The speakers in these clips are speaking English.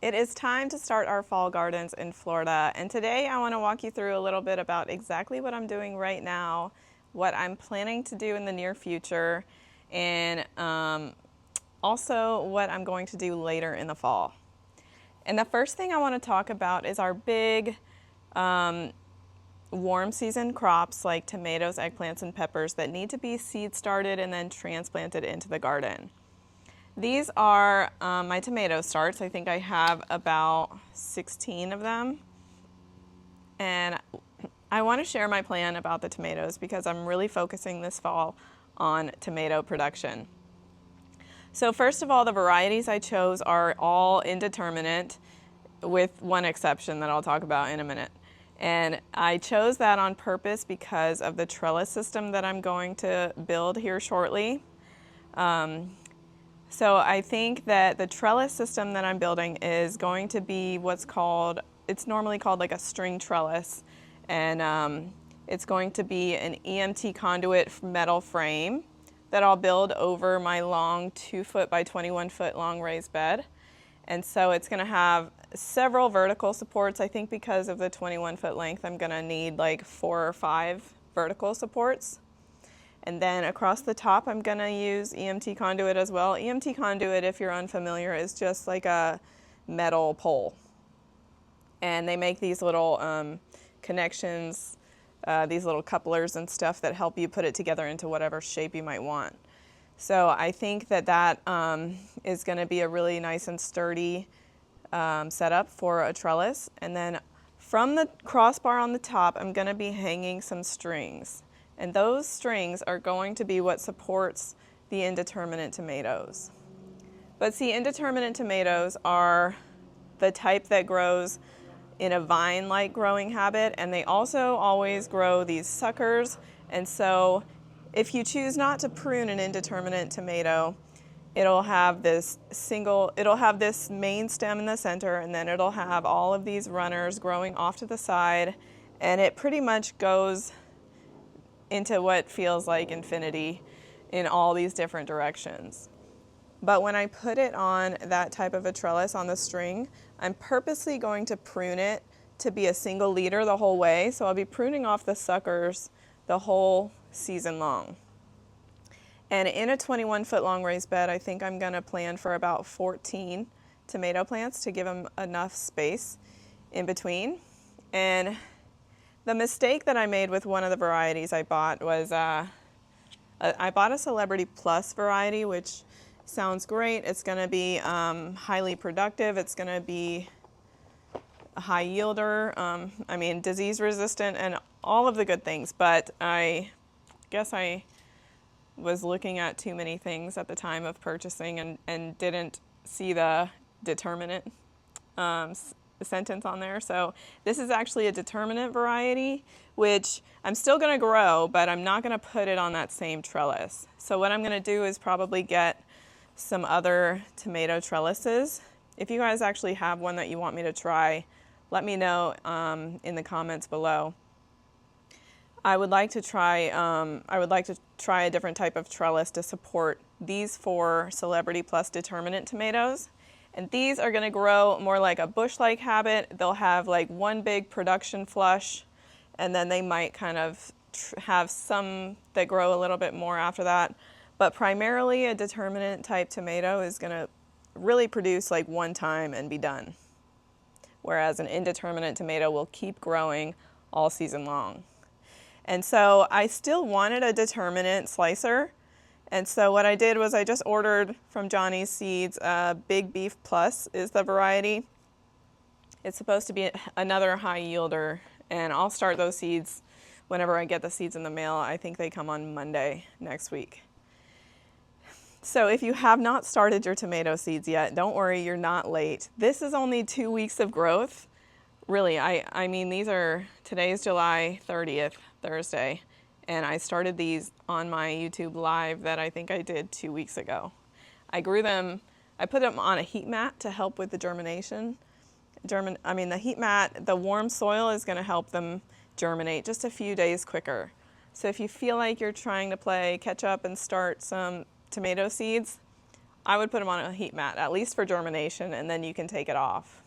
It is time to start our fall gardens in Florida, and today I want to walk you through a little bit about exactly what I'm doing right now, what I'm planning to do in the near future, and also what I'm going to do later in the fall. And the first thing I want to talk about is our big warm season crops like tomatoes, eggplants, and peppers that need to be seed started and then transplanted into the garden. These are my tomato starts. I think I have about 16 of them. And I want to share my plan about the tomatoes because I'm really focusing this fall on tomato production. So first of all, the varieties I chose are all indeterminate with one exception that I'll talk about in a minute. And I chose that on purpose because of the trellis system that I'm going to build here shortly. So I think that the trellis system that I'm building is going to be it's normally called like a string trellis. And it's going to be an EMT conduit metal frame that I'll build over my long 2-foot by 21-foot long raised bed. And so it's going to have several vertical supports. I think because of the 21-foot length, I'm going to need like 4 or 5 vertical supports. And then across the top, I'm going to use EMT conduit as well. EMT conduit, if you're unfamiliar, is just like a metal pole. And they make these little connections, these little couplers and stuff that help you put it together into whatever shape you might want. So I think that is going to be a really nice and sturdy setup for a trellis. And then from the crossbar on the top, I'm going to be hanging some strings. And those strings are going to be what supports the indeterminate tomatoes. But see, indeterminate tomatoes are the type that grows in a vine-like growing habit, and they also always grow these suckers. And so if you choose not to prune an indeterminate tomato, it'll have this main stem in the center, and then it'll have all of these runners growing off to the side, and it pretty much goes into what feels like infinity in all these different directions. But when I put it on that type of a trellis on the string, I'm purposely going to prune it to be a single leader the whole way. So I'll be pruning off the suckers the whole season long. And in a 21-foot long raised bed, I think I'm going to plan for about 14 tomato plants to give them enough space in between. And the mistake that I made with one of the varieties I bought was I bought a Celebrity Plus variety, which sounds great. It's going to be highly productive. It's going to be a high yielder, disease resistant and all of the good things. But I guess I was looking at too many things at the time of purchasing and didn't see the determinate sentence on there. So this is actually a determinate variety, which I'm still going to grow, but I'm not going to put it on that same trellis. So what I'm going to do is probably get some other tomato trellises. If you guys actually have one that you want me to try, let me know in the comments below. I would like to try a different type of trellis to support these 4 Celebrity Plus determinate tomatoes. And these are going to grow more like a bush-like habit. They'll have like one big production flush, and then they might kind of have some that grow a little bit more after that. But primarily a determinate type tomato is going to really produce like one time and be done. Whereas an indeterminate tomato will keep growing all season long. And so I still wanted a determinate slicer. And so what I did was I just ordered from Johnny's Seeds, Big Beef Plus is the variety. It's supposed to be another high yielder, and I'll start those seeds whenever I get the seeds in the mail. I think they come on Monday next week. So if you have not started your tomato seeds yet, don't worry, you're not late. This is only 2 weeks of growth. Really, today's July 30th, Thursday. And I started these on my YouTube live that I think I did 2 weeks ago. I grew them, I put them on a heat mat to help with the germination. The heat mat, the warm soil is going to help them germinate just a few days quicker. So if you feel like you're trying to play catch up and start some tomato seeds, I would put them on a heat mat, at least for germination, and then you can take it off.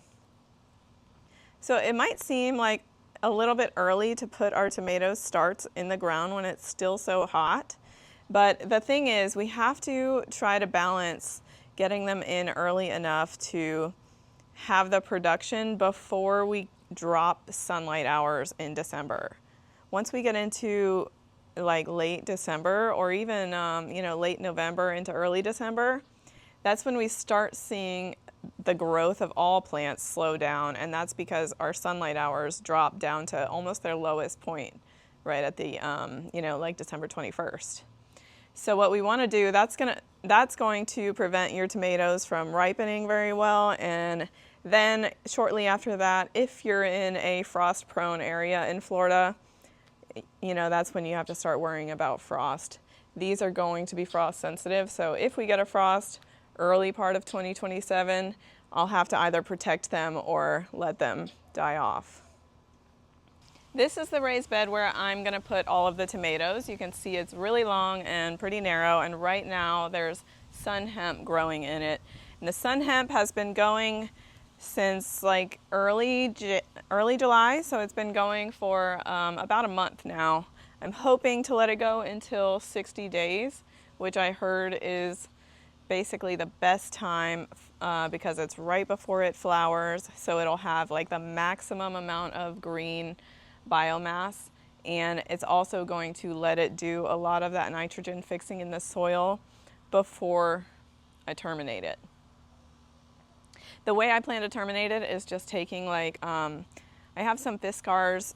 So it might seem like a little bit early to put our tomato starts in the ground when it's still so hot. But the thing is, we have to try to balance getting them in early enough to have the production before we drop sunlight hours in December. Once we get into like late December or even late November into early December, that's when we start seeing the growth of all plants slow down, and that's because our sunlight hours drop down to almost their lowest point right at the like December 21st. So what we want to do, that's going to prevent your tomatoes from ripening very well. And then shortly after that, if you're in a frost-prone area in Florida, that's when you have to start worrying about frost. These are going to be frost sensitive, so if we get a frost early part of 2027, I'll have to either protect them or let them die off. This is the raised bed where I'm going to put all of the tomatoes. You can see it's really long and pretty narrow, and right now there's Sunn hemp growing in it. And the Sunn hemp has been going since like early July, so it's been going for about a month now. I'm hoping to let it go until 60 days, which I heard is basically the best time because it's right before it flowers, so it'll have like the maximum amount of green biomass, and it's also going to let it do a lot of that nitrogen fixing in the soil before I terminate it. The way I plan to terminate it is just taking like, I have some Fiskars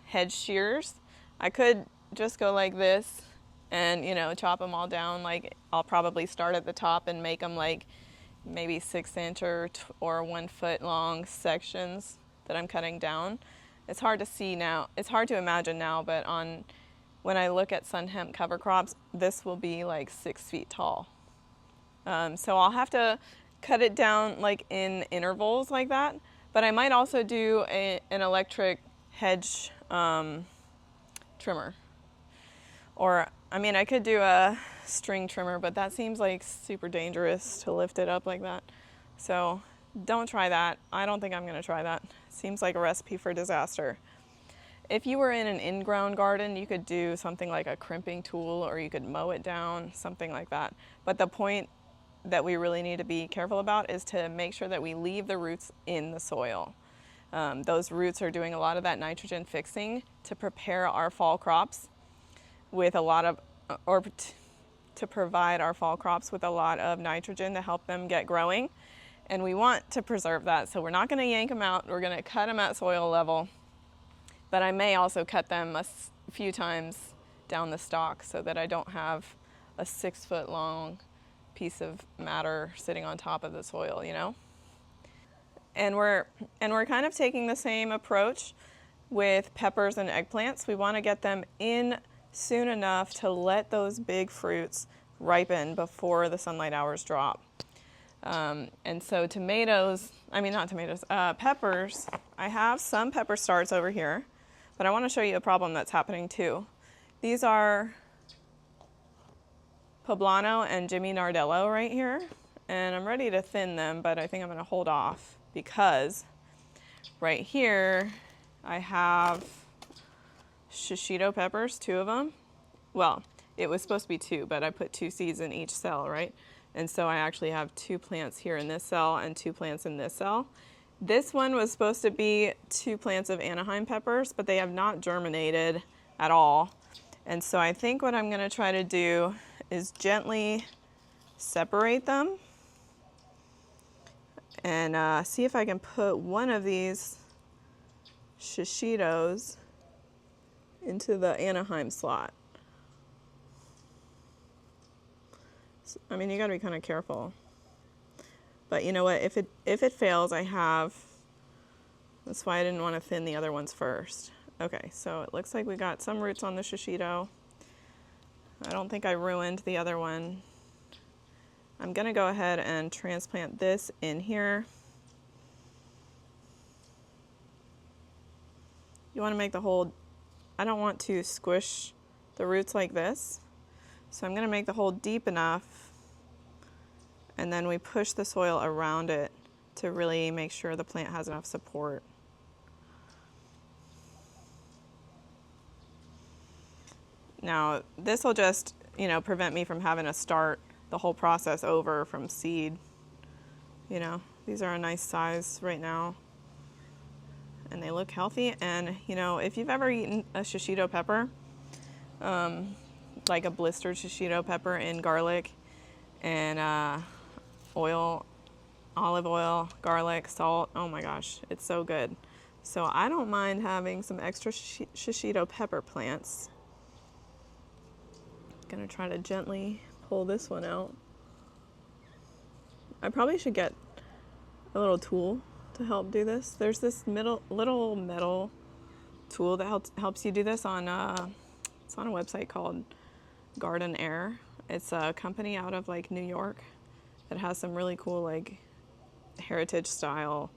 hedge shears. I could just go like this and chop them all down. Like I'll probably start at the top and make them like maybe 6-inch or 1 foot long sections that I'm cutting down. It's hard to see now. It's hard to imagine now, but when I look at Sunn hemp cover crops, this will be like 6 feet tall. So I'll have to cut it down like in intervals like that. But I might also do an electric hedge trimmer. Or, I could do a string trimmer, but that seems like super dangerous to lift it up like that. So don't try that. I don't think I'm going to try that. Seems like a recipe for disaster. If you were in an in-ground garden, you could do something like a crimping tool, or you could mow it down, something like that. But the point that we really need to be careful about is to make sure that we leave the roots in the soil. Those roots are doing a lot of that nitrogen fixing to prepare our fall crops with a lot of, or to provide our fall crops with a lot of nitrogen to help them get growing. And we want to preserve that, so we're not going to yank them out. We're going to cut them at soil level, but I may also cut them a few times down the stalk so that I don't have a 6-foot long piece of matter sitting on top of the soil, And we're kind of taking the same approach with peppers and eggplants. We want to get them in soon enough to let those big fruits ripen before the sunlight hours drop. And so peppers, I have some pepper starts over here, but I want to show you a problem that's happening too. These are Poblano and Jimmy Nardello right here, and I'm ready to thin them, but I think I'm going to hold off because right here I have shishito peppers, 2 of them. Well, it was supposed to be 2, but I put 2 seeds in each cell, right? And so I actually have 2 plants here in this cell and 2 plants in this cell. This one was supposed to be 2 plants of Anaheim peppers, but they have not germinated at all. And so I think what I'm going to try to do is gently separate them and see if I can put one of these shishitos into the Anaheim slot. You got to be kind of careful. But you know what? If it fails, that's why I didn't want to thin the other ones first. Okay, so it looks like we got some roots on the shishito. I don't think I ruined the other one. I'm going to go ahead and transplant this in here. You want to make the hole, I don't want to squish the roots like this. So I'm going to make the hole deep enough and then we push the soil around it to really make sure the plant has enough support. Now, this will just, prevent me from having to start the whole process over from seed. These are a nice size right now, and they look healthy. And, if you've ever eaten a shishito pepper, like a blistered shishito pepper in garlic and oil, olive oil, garlic, salt, oh my gosh, it's so good. So I don't mind having some extra shishito pepper plants. Gonna try to gently pull this one out. I probably should get a little tool to help do this. There's this little metal tool that helps you do this on it's on a website called Garden Air. It's a company out of like New York that has some really cool like heritage style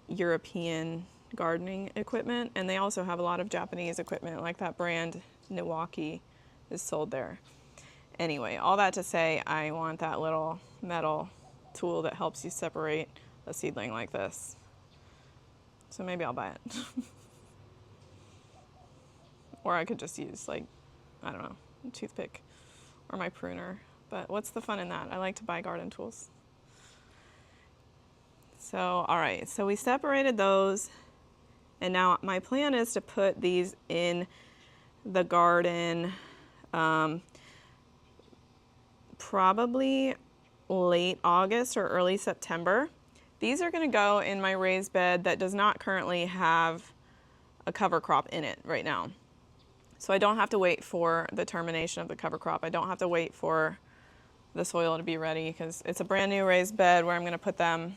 European gardening equipment, and they also have a lot of Japanese equipment, like that brand Niwaki is sold there. Anyway, all that to say, I want that little metal tool that helps you separate a seedling like this. So maybe I'll buy it. Or I could just use, like, I don't know, a toothpick or my pruner. But what's the fun in that? I like to buy garden tools. So, all right, so we separated those. And now my plan is to put these in the garden probably late August or early September. These are going to go in my raised bed that does not currently have a cover crop in it right now. So I don't have to wait for the termination of the cover crop. I don't have to wait for the soil to be ready because it's a brand new raised bed where I'm going to put them.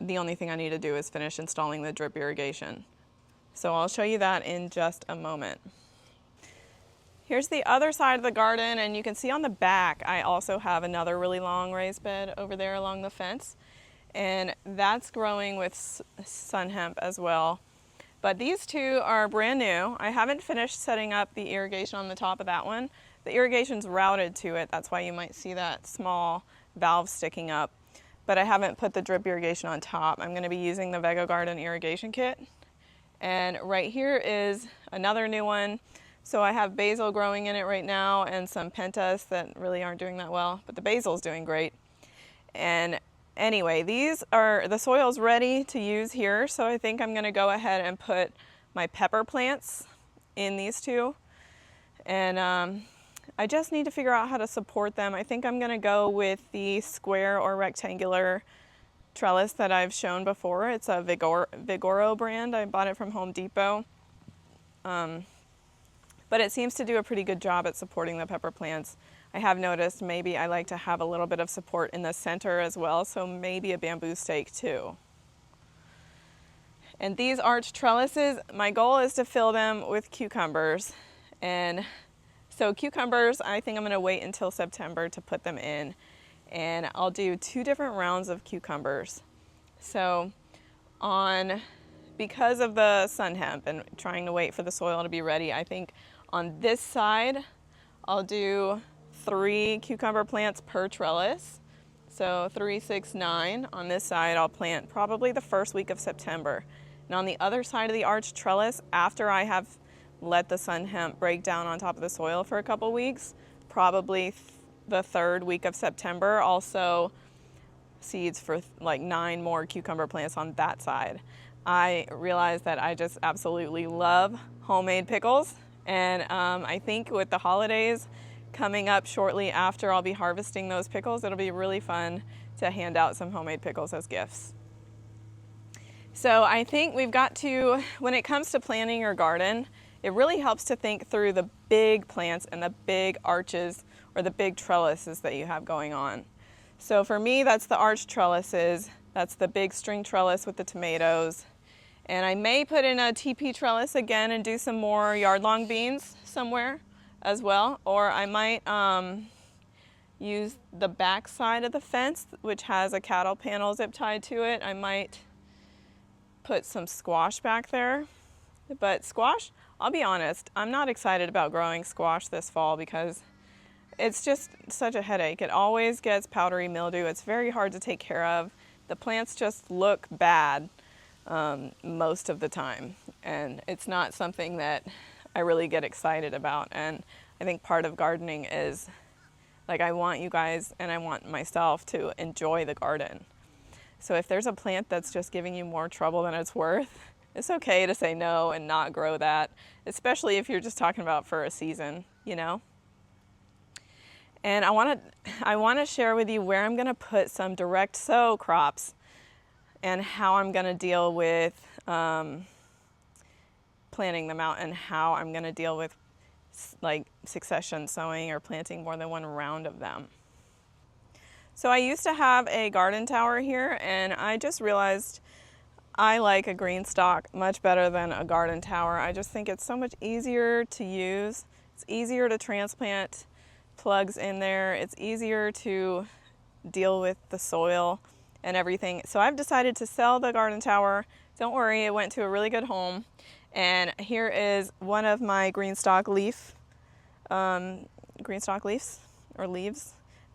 The only thing I need to do is finish installing the drip irrigation. So I'll show you that in just a moment. Here's the other side of the garden, and you can see on the back I also have another really long raised bed over there along the fence, and that's growing with Sunn hemp as well. But these two are brand new. I haven't finished setting up the irrigation on the top of that one. The irrigation's routed to it, that's why you might see that small valve sticking up. But I haven't put the drip irrigation on top. I'm going to be using the Vega Garden irrigation kit. And right here is another new one. So I have basil growing in it right now and some pentas that really aren't doing that well, but the basil's doing great. And anyway, the soil's ready to use here, so I think I'm going to go ahead and put my pepper plants in these two. And I just need to figure out how to support them. I think I'm going to go with the square or rectangular trellis that I've shown before. It's a Vigoro brand. I bought it from Home Depot. But it seems to do a pretty good job at supporting the pepper plants. I have noticed maybe I like to have a little bit of support in the center as well, so maybe a bamboo stake too. And these arch trellises, my goal is to fill them with cucumbers. And so cucumbers, I think I'm going to wait until September to put them in. And I'll do 2 different rounds of cucumbers. So because of the Sunn hemp and trying to wait for the soil to be ready, I think on this side, I'll do 3 cucumber plants per trellis. So 3, 6, 9. On this side, I'll plant probably the first week of September. And on the other side of the arch trellis, after I have let the Sunn hemp break down on top of the soil for a couple weeks, probably the 3rd week of September, also seeds for like 9 more cucumber plants on that side. I realize that I just absolutely love homemade pickles, and I think with the holidays coming up shortly after I'll be harvesting those pickles, it'll be really fun to hand out some homemade pickles as gifts. So I think we've got to, when it comes to planting your garden, it really helps to think through the big plants and the big arches or the big trellises that you have going on. So for me, that's the arch trellises. That's the big string trellis with the tomatoes. And I may put in a TP trellis again and do some more yard-long beans somewhere as well. Or I might use the back side of the fence, which has a cattle panel zip tied to it. I might put some squash back there. But squash, I'll be honest, I'm not excited about growing squash this fall because it's just such a headache. It always gets powdery mildew. It's very hard to take care of. The plants just look bad most of the time, and it's not something that I really get excited about. And I think part of gardening is, like, I want you guys and I want myself to enjoy the garden. So if there's a plant that's just giving you more trouble than it's worth, it's okay to say no and not grow that, especially if you're just talking about for a season, you know? And I want to share with you where I'm going to put some direct sow crops and how I'm going to deal with planting them out, and how I'm going to deal with like succession sowing or planting more than one round of them. So I used to have a garden tower here, and I just realized I like a GreenStalk much better than a garden tower. I just think it's so much easier to use. It's easier to transplant plugs in there. It's easier to deal with the soil and everything. So I've decided to sell the garden tower. Don't worry, it went to a really good home. And here is one of my GreenStalk leaves.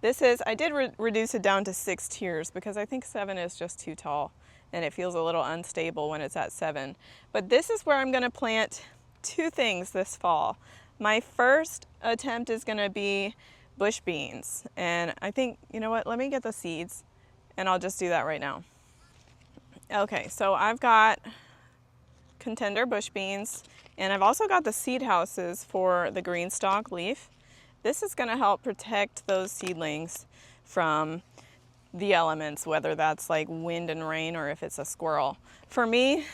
This is, I did reduce it down to 6 tiers because I think 7 is just too tall and it feels a little unstable when it's at 7. But this is where I'm going to plant 2 things this fall. My first attempt is going to be bush beans. And I think, you know what, let me get the seeds and I'll just do that right now. Okay, so I've got contender bush beans, and I've also got the seed houses for the GreenStalk leaf. This is going to help protect those seedlings from the elements, whether that's like wind and rain or if it's a squirrel. For me,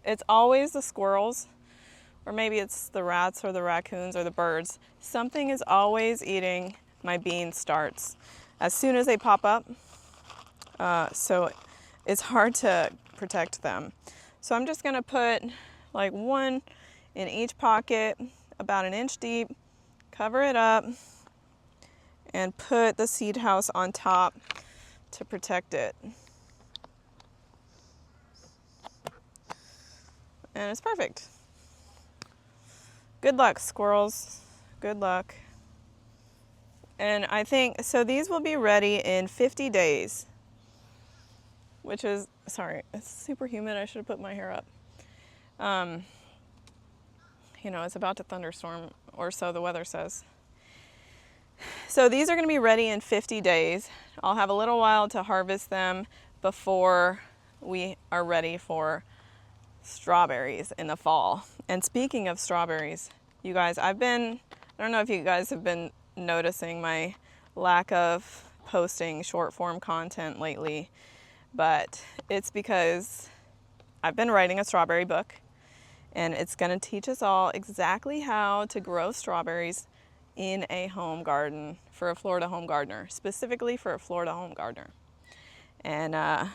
it's always the squirrels, or maybe it's the rats or the raccoons or the birds. Something is always eating my bean starts as soon as they pop up. So it's hard to protect them. So I'm just gonna put like 1 in each pocket, about 1 inch deep, cover it up, and put the seed house on top to protect it. And it's perfect. Good luck, squirrels. Good luck. And I think, so these will be ready in 50 days, which is, sorry, it's super humid. I should have put my hair up. You know, it's about to thunderstorm, or so the weather says. So these are going to be ready in 50 days. I'll have a little while to harvest them before we are ready for strawberries in the fall. And speaking of strawberries, you guys, I don't know if you guys have been noticing my lack of posting short form content lately, but it's because I've been writing a strawberry book, and it's going to teach us all exactly how to grow strawberries in a home garden for a Florida home gardener, specifically for a Florida home gardener. And I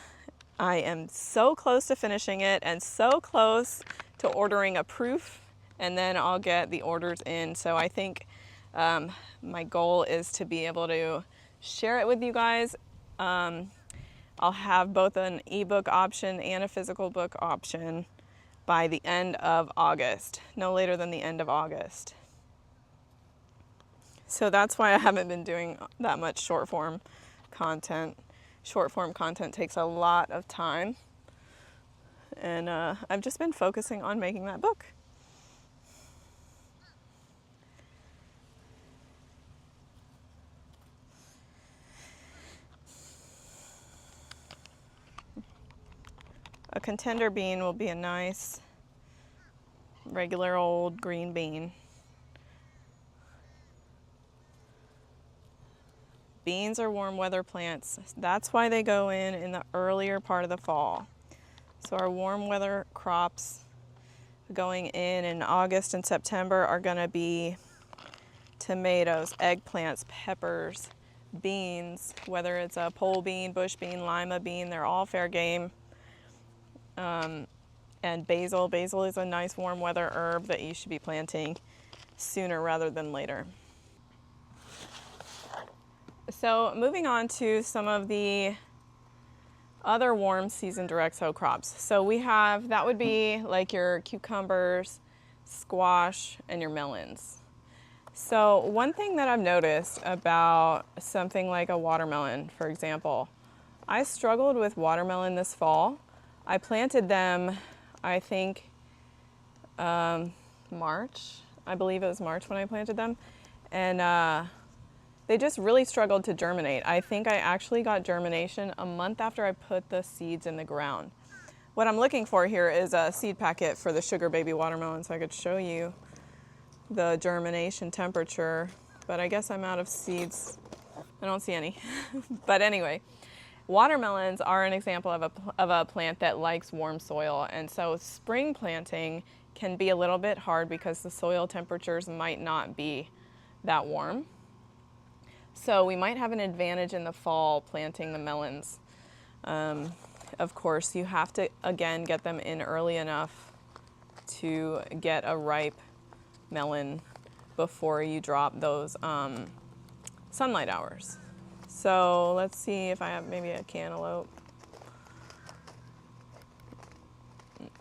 am so close to finishing it and so close to ordering a proof, and then I'll get the orders in. So I think my goal is to be able to share it with you guys. I'll have both an ebook option and a physical book option by the end of August, no later than the end of August. So that's why I haven't been doing that much short form content. Short form content takes a lot of time, and I've just been focusing on making that book. A contender bean will be a nice, regular old green bean. Beans are warm weather plants. That's why they go in the earlier part of the fall. So our warm weather crops going in August and September are going to be tomatoes, eggplants, peppers, beans, whether it's a pole bean, bush bean, lima bean, they're all fair game. And basil. Basil is a nice warm weather herb that you should be planting sooner rather than later. So moving on to some of the other warm season direct sow crops. So we have, that would be like your cucumbers, squash, and your melons. So one thing that I've noticed about something like a watermelon, for example, I struggled with watermelon this fall. I planted them, I think, March. I believe it was March when I planted them. And they just really struggled to germinate. I think I actually got germination a month after I put the seeds in the ground. What I'm looking for here is a seed packet for the sugar baby watermelon, so I could show you the germination temperature, but I guess I'm out of seeds. I don't see any. But anyway, watermelons are an example of a plant that likes warm soil, and so spring planting can be a little bit hard because the soil temperatures might not be that warm. So we might have an advantage in the fall planting the melons. Of course, you have to, again, get them in early enough to get a ripe melon before you drop those sunlight hours. So let's see if I have maybe a cantaloupe.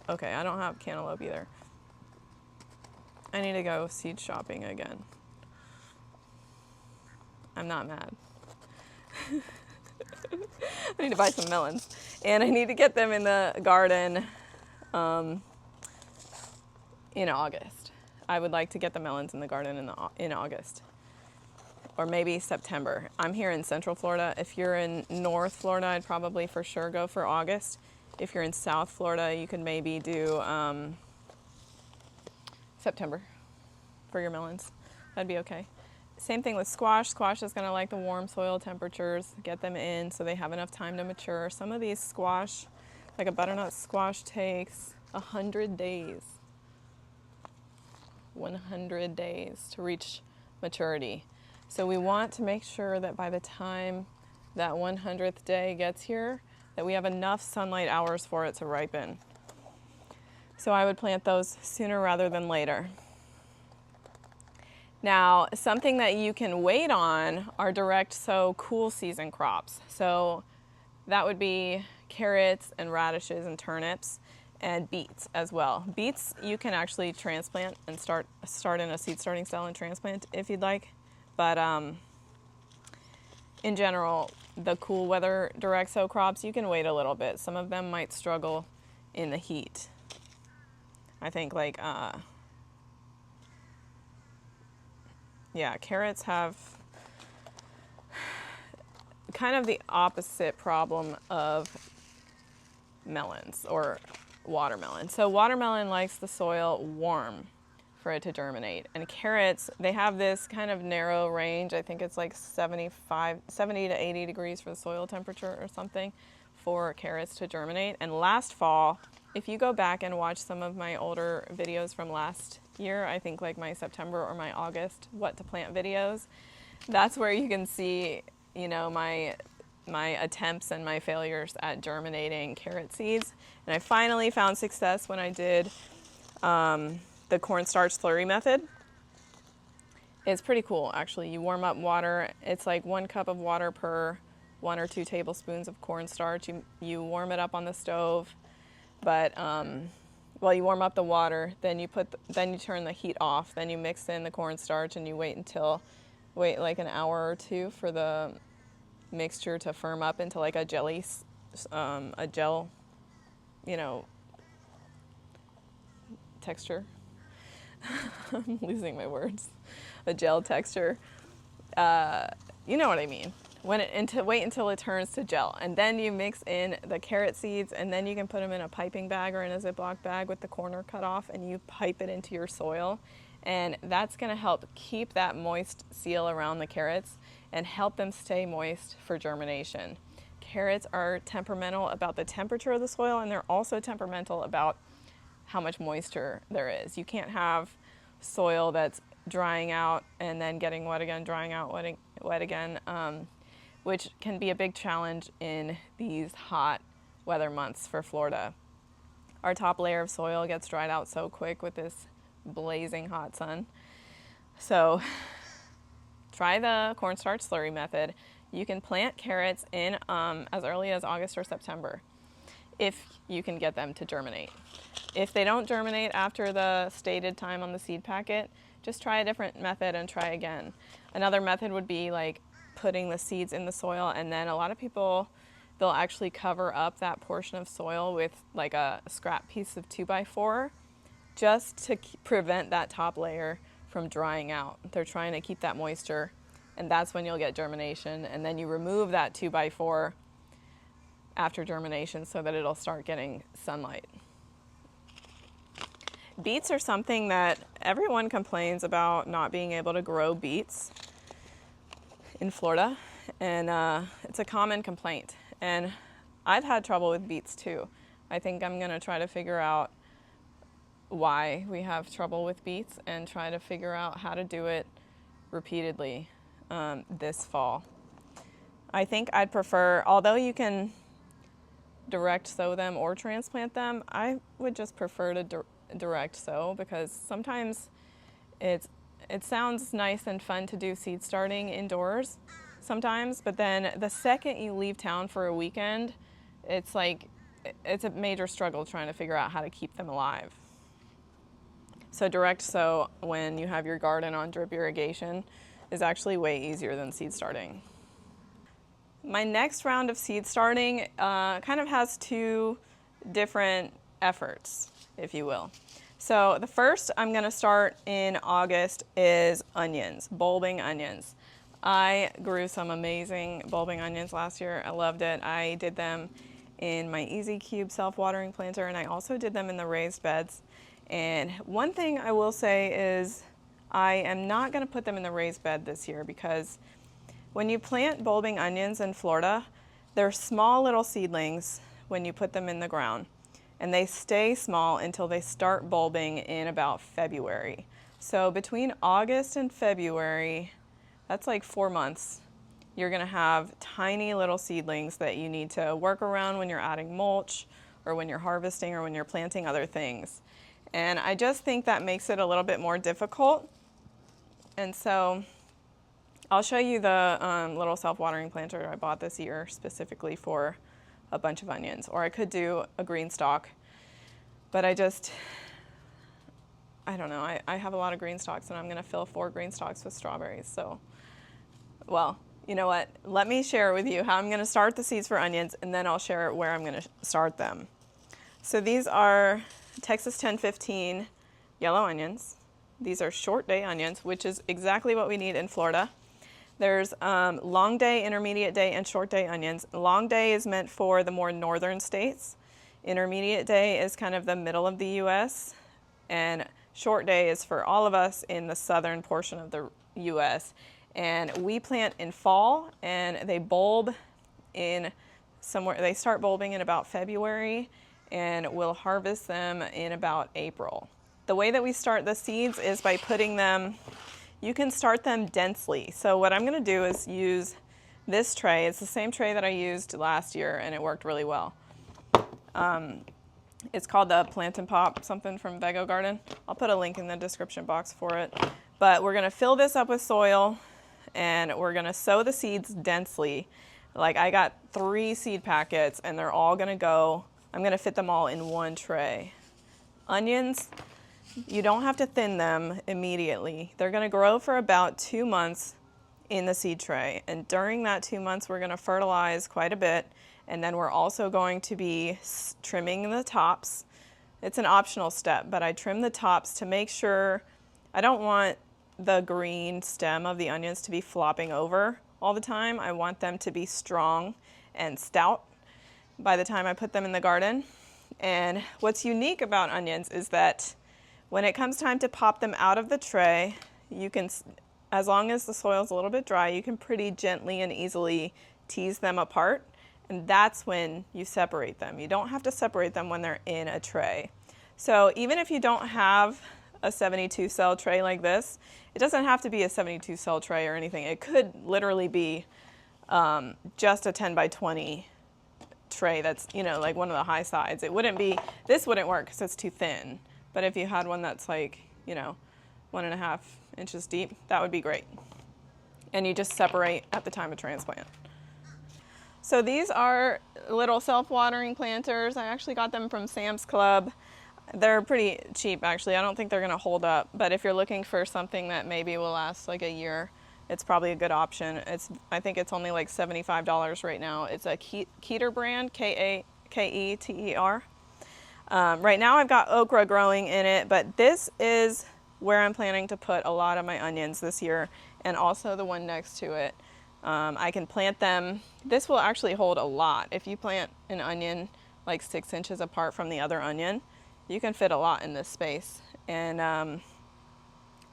Okay, I don't have cantaloupe either. I need to go seed shopping again. I'm not mad. I need to buy some melons. And I need to get them in the garden in August. I would like to get the melons in the garden in August. Or maybe September. I'm here in Central Florida. If you're in North Florida, I'd probably for sure go for August. If you're in South Florida, you could maybe do September for your melons. That'd be okay. Same thing with squash. Squash is going to like the warm soil temperatures. Get them in so they have enough time to mature. Some of these squash, like a butternut squash, takes 100 days. 100 days to reach maturity. So we want to make sure that by the time that 100th day gets here, that we have enough sunlight hours for it to ripen. So I would plant those sooner rather than later. Now, something that you can wait on are direct sow cool season crops. So that would be carrots and radishes and turnips and beets as well. Beets you can actually transplant and start in a seed starting cell and transplant if you'd like. But in general, the cool weather direct sow crops, you can wait a little bit. Some of them might struggle in the heat. I think like carrots have kind of the opposite problem of melons or watermelon. So watermelon likes the soil warm for it to germinate. And carrots, they have this kind of narrow range. I think it's like 70 to 80 degrees for the soil temperature or something for carrots to germinate. And last fall, if you go back and watch some of my older videos from last year, I think like my September or my August what to plant videos, that's where you can see, you know, my attempts and my failures at germinating carrot seeds. And I finally found success when I did the cornstarch slurry method. It's pretty cool, actually. You warm up water. It's like 1 cup of water per 1 or 2 tablespoons of cornstarch. You warm it up on the stove, but well, you warm up the water, then you turn the heat off, then you mix in the cornstarch, and you wait like an hour or 2 for the mixture to firm up into like a gel, you know, texture. I'm losing my words. A gel texture. You know what I mean. Wait until it turns to gel, and then you mix in the carrot seeds, and then you can put them in a piping bag or in a Ziploc bag with the corner cut off, and you pipe it into your soil, and that's going to help keep that moist seal around the carrots and help them stay moist for germination. Carrots are temperamental about the temperature of the soil, and they're also temperamental about how much moisture there is. You can't have soil that's drying out and then getting wet again, drying out, wet again, which can be a big challenge in these hot weather months for Florida. Our top layer of soil gets dried out so quick with this blazing hot sun. So try the cornstarch slurry method. You can plant carrots in as early as August or September if you can get them to germinate. If they don't germinate after the stated time on the seed packet, just try a different method and try again. Another method would be like putting the seeds in the soil, and then a lot of people, they'll actually cover up that portion of soil with like a scrap piece of 2x4 just to prevent that top layer from drying out. They're trying to keep that moisture, and that's when you'll get germination, and then you remove that 2x4 after germination so that it'll start getting sunlight. Beets are something that everyone complains about, not being able to grow beets in Florida, and it's a common complaint. And I've had trouble with beets too. I think I'm gonna try to figure out why we have trouble with beets and try to figure out how to do it repeatedly this fall. I think I'd prefer, although you can direct sow them or transplant them, I would just prefer to direct sow, because sometimes it sounds nice and fun to do seed starting indoors sometimes, but then the second you leave town for a weekend, it's a major struggle trying to figure out how to keep them alive. So direct sow when you have your garden on drip irrigation is actually way easier than seed starting. My next round of seed starting kind of has two different efforts, if you will. So the first I'm going to start in August is onions, bulbing onions. I grew some amazing bulbing onions last year. I loved it. I did them in my Easy Cube self-watering planter, and I also did them in the raised beds. And one thing I will say is I am not going to put them in the raised bed this year, because when you plant bulbing onions in Florida, they're small little seedlings when you put them in the ground, and they stay small until they start bulbing in about February. So between August and February, that's like 4 months, you're gonna have tiny little seedlings that you need to work around when you're adding mulch or when you're harvesting or when you're planting other things. And I just think that makes it a little bit more difficult. And so I'll show you the little self-watering planter I bought this year specifically for a bunch of onions. Or I could do a GreenStalk, but I don't know. I have a lot of GreenStalks, and I'm gonna fill 4 GreenStalks with strawberries. So, well, you know what? Let me share with you how I'm gonna start the seeds for onions, and then I'll share where I'm gonna start them. So these are Texas 1015 yellow onions. These are short day onions, which is exactly what we need in Florida. There's long day, intermediate day, and short day onions. Long day is meant for the more northern states. Intermediate day is kind of the middle of the US. And short day is for all of us in the southern portion of the US. And we plant in fall, and they bulb in somewhere, they start bulbing in about February, and we'll harvest them in about April. The way that we start the seeds is by putting them, you can start them densely. So what I'm gonna do is use this tray. It's the same tray that I used last year, and it worked really well. It's called the Plant and Pop something from Vego Garden. I'll put a link in the description box for it. But we're gonna fill this up with soil, and we're gonna sow the seeds densely. Like, I got 3 seed packets, and they're all gonna go, I'm gonna fit them all in one tray. Onions, you don't have to thin them immediately. They're gonna grow for about 2 months in the seed tray. And during that 2 months, we're gonna fertilize quite a bit. And then we're also going to be trimming the tops. It's an optional step, but I trim the tops to make sure, I don't want the green stem of the onions to be flopping over all the time. I want them to be strong and stout by the time I put them in the garden. And what's unique about onions is that when it comes time to pop them out of the tray, you can, as long as the soil's a little bit dry, you can pretty gently and easily tease them apart. And that's when you separate them. You don't have to separate them when they're in a tray. So even if you don't have a 72 cell tray like this, it doesn't have to be a 72 cell tray or anything. It could literally be just a 10 by 20 tray that's, you know, like one of the high sides. It wouldn't be, this wouldn't work because it's too thin. But if you had one that's like, you know, 1.5 inches deep, that would be great. And you just separate at the time of transplant. So these are little self-watering planters. I actually got them from Sam's Club. They're pretty cheap, actually. I don't think they're going to hold up, but if you're looking for something that maybe will last like a year, it's probably a good option. I think it's only like $75 right now. It's a Keter brand, Keter. Right now I've got okra growing in it, but this is where I'm planning to put a lot of my onions this year, and also the one next to it. I can plant them. This will actually hold a lot. If you plant an onion like 6 inches apart from the other onion, you can fit a lot in this space. And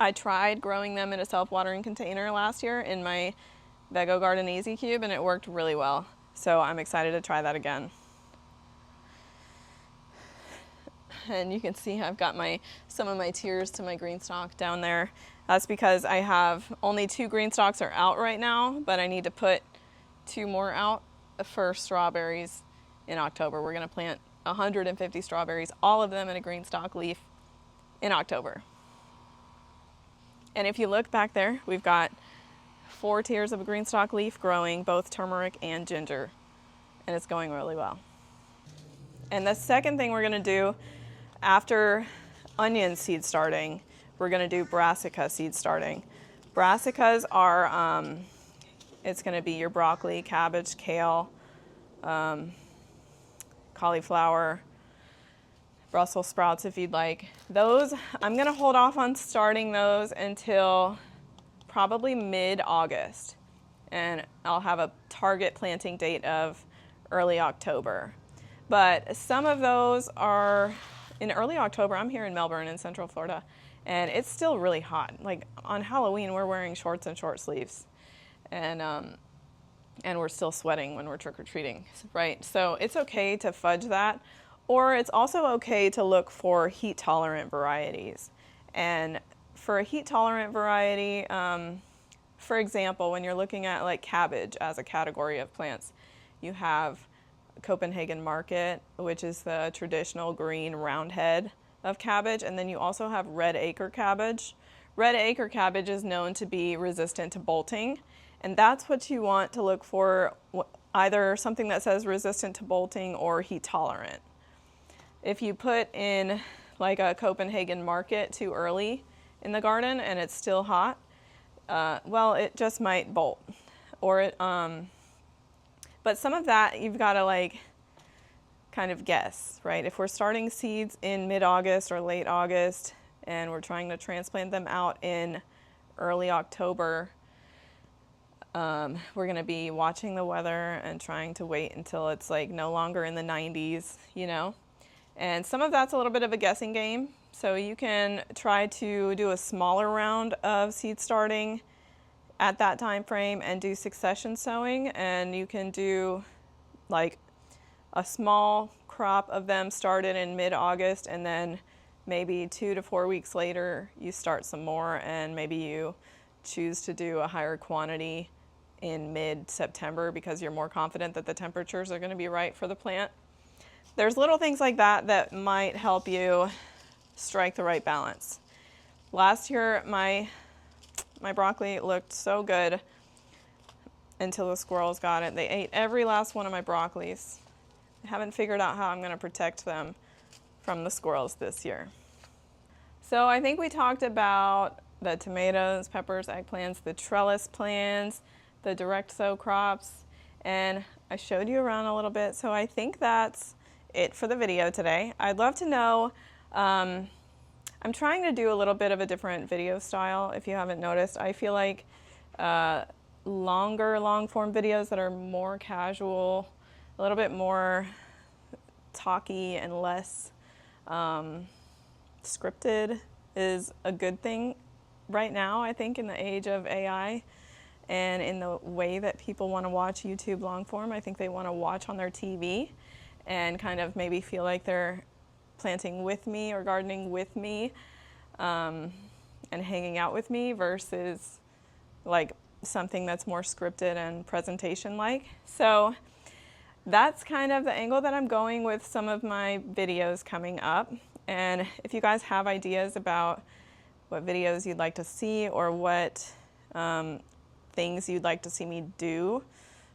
I tried growing them in a self-watering container last year in my Vego Garden Easy Cube, and it worked really well. So I'm excited to try that again. And you can see I've got some of my tiers to my GreenStalk down there. That's because I have only 2 GreenStalks are out right now, but I need to put 2 more out for strawberries in October. We're going to plant 150 strawberries, all of them in a GreenStalk leaf in October. And if you look back there, we've got 4 tiers of a GreenStalk leaf growing, both turmeric and ginger, and it's going really well. And the second thing we're going to do after onion seed starting, we're going to do brassica seed starting. Brassicas are, it's going to be your broccoli, cabbage, kale, cauliflower, Brussels sprouts if you'd like. Those, I'm going to hold off on starting those until probably mid-August. And I'll have a target planting date of early October. But some of those are in early October. I'm here in Melbourne in Central Florida, and it's still really hot. Like on Halloween, we're wearing shorts and short sleeves, and we're still sweating when we're trick-or-treating, right? So it's okay to fudge that, or it's also okay to look for heat-tolerant varieties. And for a heat-tolerant variety, for example, when you're looking at like cabbage as a category of plants, you have Copenhagen Market, which is the traditional green round head of cabbage, and then you also have red acre cabbage. Red acre cabbage is known to be resistant to bolting, and that's what you want to look for, either something that says resistant to bolting or heat tolerant. If you put in like a Copenhagen Market too early in the garden and it's still hot, well, it just might bolt, or it but some of that you've got to like kind of guess, right? If we're starting seeds in mid-August or late August and we're trying to transplant them out in early October, we're going to be watching the weather and trying to wait until it's like no longer in the 90s, you know? And some of that's a little bit of a guessing game. So you can try to do a smaller round of seed starting at that time frame and do succession sowing, and you can do like a small crop of them started in mid-August, and then maybe 2 to 4 weeks later you start some more, and maybe you choose to do a higher quantity in mid-September because you're more confident that the temperatures are going to be right for the plant. There's little things like that that might help you strike the right balance. Last year my broccoli looked so good until the squirrels got it. They ate every last one of my broccolis. I haven't figured out how I'm going to protect them from the squirrels this year. So I think we talked about the tomatoes, peppers, eggplants, the trellis plants, the direct sow crops, and I showed you around a little bit. So I think that's it for the video today. I'd love to know, I'm trying to do a little bit of a different video style, if you haven't noticed. I feel like longer, long-form videos that are more casual, a little bit more talky and less scripted is a good thing right now, I think, in the age of AI and in the way that people want to watch YouTube long form. I think they want to watch on their TV and kind of maybe feel like they're planting with me or gardening with me and hanging out with me versus like something that's more scripted and presentation like. So that's kind of the angle that I'm going with some of my videos coming up. And if you guys have ideas about what videos you'd like to see or what things you'd like to see me do,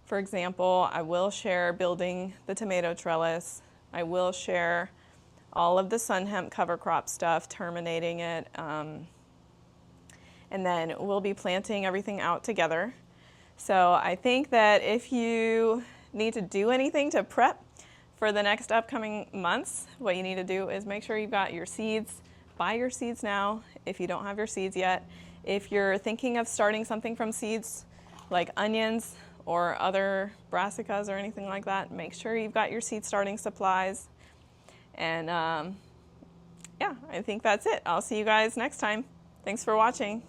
for example, I will share building the tomato trellis. I will share all of the Sunn hemp cover crop stuff, terminating it, and then we'll be planting everything out together. So I think that if you need to do anything to prep for the next upcoming months, what you need to do is make sure you've got your seeds. Buy your seeds now if you don't have your seeds yet. If you're thinking of starting something from seeds like onions or other brassicas or anything like that, make sure you've got your seed starting supplies. And yeah, I think that's it. I'll see you guys next time. Thanks for watching.